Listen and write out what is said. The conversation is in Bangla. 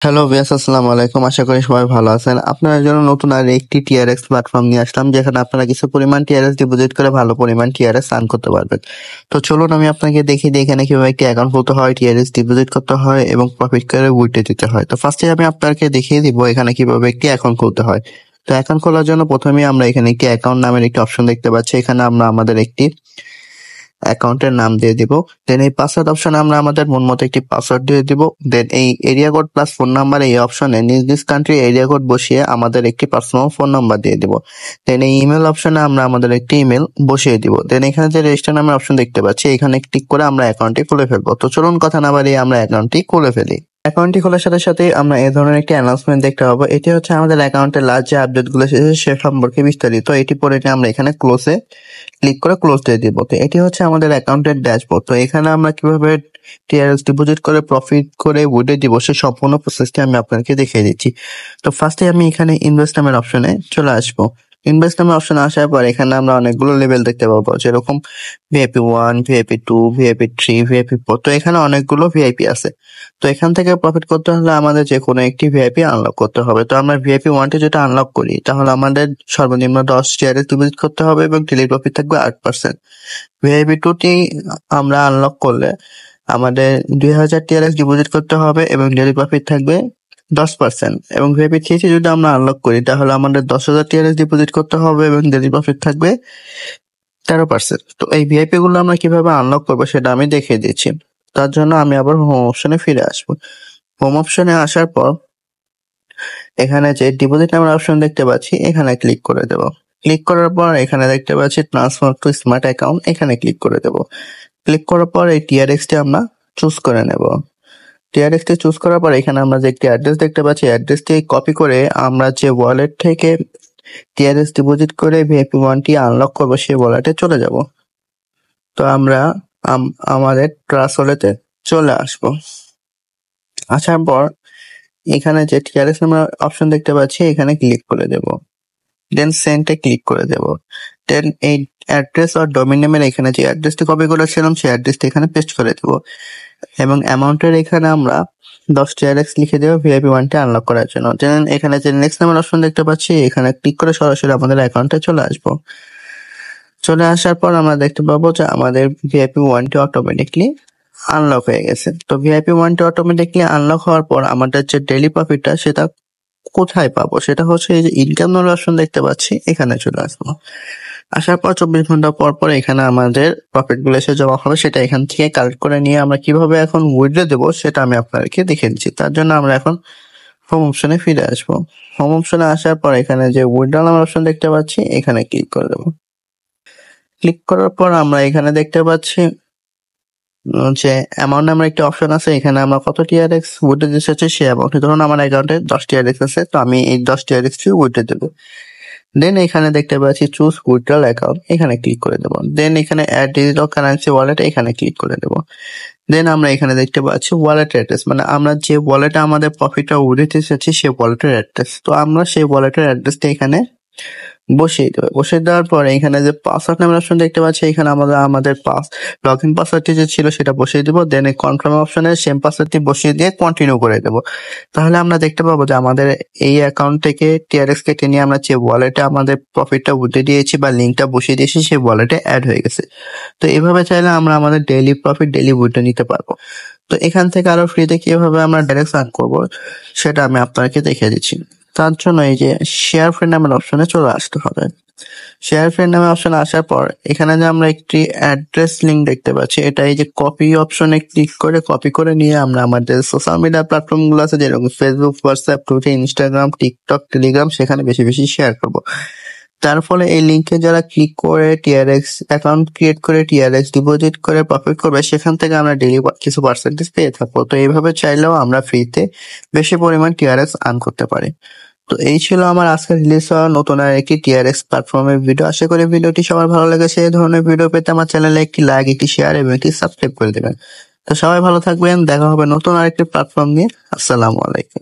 হ্যালো ভিউয়ার্স, আসসালামু আলাইকুম। আশা করি সবাই ভালো আছেন। আপনাদের জন্য নতুন আর একটি টিআরএক্স প্ল্যাটফর্ম নিয়ে আসলাম, যেখানে আপনারা কিছু পরিমাণ টিআরএক্স ডিপোজিট করে ভালো পরিমাণ টিআরএক্স আর্ন করতে পারবেন। তো চলুন আমি আপনাকে দেখিয়ে দিই এখানে কিভাবে একটি অ্যাকাউন্ট খুলতে হয়, টিআরএক্স ডিপোজিট করতে হয় এবং প্রফিট করে উইথড্র দিতে হয়। তো ফার্স্টে আমি আপনাকে দেখিয়ে দিব এখানে কিভাবে একটি অ্যাকাউন্ট খুলতে হয়। তো অ্যাকাউন্ট খোলার জন্য প্রথমেই আমরা এখানে একটি অ্যাকাউন্ট নামের একটি অপশন দেখতে পাচ্ছি। এখানে আমরা আমাদের একটি অ্যাকাউন্টের নাম দিয়ে দিব। দেন এই পাসওয়ার্ড অপশনে আমরা আমাদের মন মতো একটি পাসওয়ার্ড দিয়ে দিব। দেন এই area code plus phone number এই অপশনে নিজ নিজ কান্ট্রি এরিয়া কোড বসিয়ে আমাদের একটি পার্সোনাল ফোন নাম্বার দিয়ে দিব। দেন এই ইমেল অপশনে আমরা আমাদের একটি ইমেল বসিয়ে দিব। দেন এখানে যে রেজিস্টার নামের অপশন দেখতে পাচ্ছি, এখানে ক্লিক করে আমরা অ্যাকাউন্টটি খুলে ফেলবো। তো চলুন কথা না বাড়িয়ে আমরা অ্যাকাউন্টটি খুলে ফেলি। অ্যাকাউন্টটি খোলার সাথে সাথে আমরা এই ধরনের একটি অ্যানাউন্সমেন্ট দেখতে পাবো। এটি হচ্ছে আমাদের অ্যাকাউন্টের লাস্ট যে আপডেট গুলো এসেছে সে সম্পর্কে বিস্তারিত। এটি পরে নিয়ে আমরা এখানে ক্লোজে ক্লিক করে ক্লোজ দিয়ে দিব। তো এটি হচ্ছে আমাদের অ্যাকাউন্টের ড্যাশবোর্ড। তো এখানে আমরা কিভাবে টিআরএস ডিপোজিট করে প্রফিট করে উইথড্র দিব সে সম্পূর্ণ প্রসেসটি আমি আপনাকে দেখিয়ে দিচ্ছি। তো ফার্স্টে আমি এখানে ইনভেস্ট নামের অপশনে চলে আসবো। ইনভেস্ট নামের অপশনে আসার পর এখানে আমরা অনেকগুলো লেভেল দেখতে পাবো, যেরকম ভিআইপি 1, ভিআইপি 2, ভিআইপি 3, ভিআইপি 4। তো এখানে অনেকগুলো ভিআইপি আছে। তো এখান থেকে প্রফিট করতে হলে আমাদের যে কোনো একটি ভিআইপি আনলক করতে হবে। তো আমরা ভিআইপি 1টি যেটা আনলক করি, তাহলে আমাদের সর্বনিম্ন 10 টিআরএস ডিপোজিট করতে হবে এবং ডেইলি প্রফিট থাকবে 8%। ভিআইপি 2টি আমরা আনলক করলে আমাদের 2000 টিআরএস ডিপোজিট করতে হবে এবং ডেইলি প্রফিট থাকবে 10%। এবং ভিআইপি 3টি যদি আমরা আনলক করি, তাহলে আমাদের 10,000 টিআরএস ডিপোজিট করতে হবে এবং ডেইলি প্রফিট থাকবে 13%। তো এই ভিআইপি গুলো আমরা কিভাবে আনলক করবো সেটা আমি দেখিয়ে দিচ্ছি। তার জন্য আমি আবার হোম অপশনে ফিরে আসবো। হোম অপশনে আসার পর এখানে যে ডিপোজিট নামের অপশন দেখতে পাচ্ছি, এখানে ক্লিক করে দেব। ক্লিক করার পর এখানে দেখতে পাচ্ছি ট্রান্সফার টু স্মার্ট অ্যাকাউন্ট, এখানে ক্লিক করে দেব। ক্লিক করার পর এই টিআরএক্সটি আমরা চুজ করে নেব। টিআরএক্সটি চুজ করার পর এখানে আমরা যে একটি অ্যাড্রেস দেখতে পাচ্ছি, অ্যাড্রেসটি কপি করে আমরা যে ওয়ালেট থেকে টিআরএস ডিপোজিট করে ভিআইপি 1টি আনলক করবো সেই ওয়ালেটে চলে যাব। তো আমরা আমাদের ট্রাস্ট ওয়ালেটে চলে আসবো। আসার পর এখানে যে টিআরএস নামের অপশন দেখতে পাচ্ছি, এখানে ক্লিক করে দেব। দেন সেন্ডে ক্লিক করে দেব। দেন এই অ্যাড্রেস আর ডোমেইন নেমের এখানে যে অ্যাড্রেসটি কপি করেছিলাম সেই অ্যাড্রেসটি এখানে পেস্ট করে দেব এবং অ্যামাউন্টের এখানে আমরা 10 টিআরএক্স লিখে দেব ভিআইপি 1টি আনলক করার জন্য। দেন এখানে যে নেক্সট নামের অপশন দেখতে পাচ্ছি, এখানে ক্লিক করে সরাসরি আমাদের অ্যাকাউন্টে চলে আসবো। চলে আসার পর আমরা দেখতে পাবো যে আমাদের ভিআইপি 1টি অটোমেটিকলি আনলক হয়ে গেছে। তো ভিআইপি 1টি অটোমেটিকলি আনলক হওয়ার পর আমাদের যে ডেইলি প্রফিটটা সেটা কোথায় পাবো, সেটা হচ্ছে এই যে ইনকাম নামের অপশন দেখতে পাচ্ছি, এখানে চলে আসবো। আসার পর 24 ঘন্টা পর পর এখানে আমাদের প্রফিট গুলো এসে জমা হবে। সেটা এখান থেকে কালেক্ট করে নিয়ে আমরা কিভাবে এখন উইথড্র দেবো সেটা আমি আপনাদেরকে দেখিয়ে দিচ্ছি। তার জন্য আমরা এখন হোম অপশনে ফিরে আসবো। হোম অপশনে আসার পর এখানে যে উইথড্র নামের অপশন দেখতে পাচ্ছি, এখানে ক্লিক করে দেবো। ক্লিক করার পর আমরা এখানে দেখতে পাচ্ছি যে অ্যামাউন্ট নামের একটা অপশন আছে। এখানে আমরা কত টিআরএক্স উইথড্র দিতে চাচ্ছি সেই অ্যামাউন্ট। ধরুন আমার অ্যাকাউন্টে 10 টিআরএক্স আছে, তো আমি এই 10 টিআরএক্স উইথড্র দেবো। দেন এখানে দেখতে পাচ্ছি চুজ উইথড্রল অ্যাকাউন্ট, এখানে ক্লিক করে দেবো। দেন এখানে অ্যাড ডিজিটাল কারেন্সি ওয়ালেট, এখানে ক্লিক করে দেবো। দেন আমরা এখানে দেখতে পাচ্ছি ওয়ালেট অ্যাড্রেস, মানে আমরা যে ওয়ালেটে আমাদের প্রফিটটা উইথড্র দিতে চাচ্ছি সেই ওয়ালেটের অ্যাড্রেস। তো আমরা সেই ওয়ালেটের অ্যাড্রেসটা এখানে বসিয়ে দেবো। বসিয়ে দেওয়ার পরে এখানে যে পাসওয়ার্ড নামের অপশন দেখতে পাচ্ছি, এখানে আমাদের লগ ইন পাসওয়ার্ডটি যে ছিল সেটা বসিয়ে দেবো। দেন এই কনফার্ম অপশনে সেম পাসওয়ার্ডটি বসিয়ে দিয়ে কন্টিনিউ করে দেবো। তাহলে আমরা দেখতে পাবো যে আমাদের এই অ্যাকাউন্ট থেকে টিআরএক্স কেটে নিয়ে আমরা যে ওয়ালেটে আমাদের প্রফিটটা উঠে দিয়েছি বা লিঙ্কটা বসিয়ে দিয়েছি সেই ওয়ালেটে অ্যাড হয়ে গেছে। তো এইভাবে চাইলে আমরা আমাদের ডেইলি প্রফিট ডেইলি উইথড্র নিতে পারবো। তো এখান থেকে আরো ফ্রিতে কিভাবে আমরা ডাইরেক্ট আর্ন করবো সেটা আমি আপনাকে দেখিয়ে দিচ্ছি। তার জন্য এই যে শেয়ার ফ্রেন্ড নামের অপশনে চলে আসতে হবে। শেয়ার ফ্রেন্ড নামের অপশনে আসার পর এখানে যে আমরা একটি অ্যাড্রেস লিঙ্ক দেখতে পাচ্ছি, এটা এই যে কপি অপশনে ক্লিক করে কপি করে নিয়ে আমরা আমাদের সোশ্যাল মিডিয়া প্ল্যাটফর্ম গুলো আছে, যেরকম Facebook, WhatsApp, Twitter, Instagram, TikTok, Telegram, সেখানে বেশি বেশি শেয়ার করব। তার ফলে এই লিঙ্কে যারা ক্লিক করে টিআরএক্স অ্যাকাউন্ট ক্রিয়েট করে টিআরএক্স ডিপোজিট করে প্রফিট করবে, সেখান থেকে আমরা ডেইলি কিছু পার্সেন্টেজ পেয়ে থাকবো। তো এইভাবে চাইলেও আমরা ফ্রিতে বেশি পরিমাণ টিআরএক্স আর্ন করতে পারি। তো এই ছিল আমার আজকে রিলিজ হওয়া নতুন আর একটি টিআরএক্স প্ল্যাটফর্মের ভিডিও। আশা করি ভিডিওটি সবার ভালো লেগেছে। এই ধরনের ভিডিও পেতে আমার চ্যানেলে একটি লাইক, একটি শেয়ার এবং একটি সাবস্ক্রাইব করে দেবেন। তো সবাই ভালো থাকবেন, দেখা হবে নতুন আরেকটি প্ল্যাটফর্ম নিয়ে। আসসালামু আলাইকুম।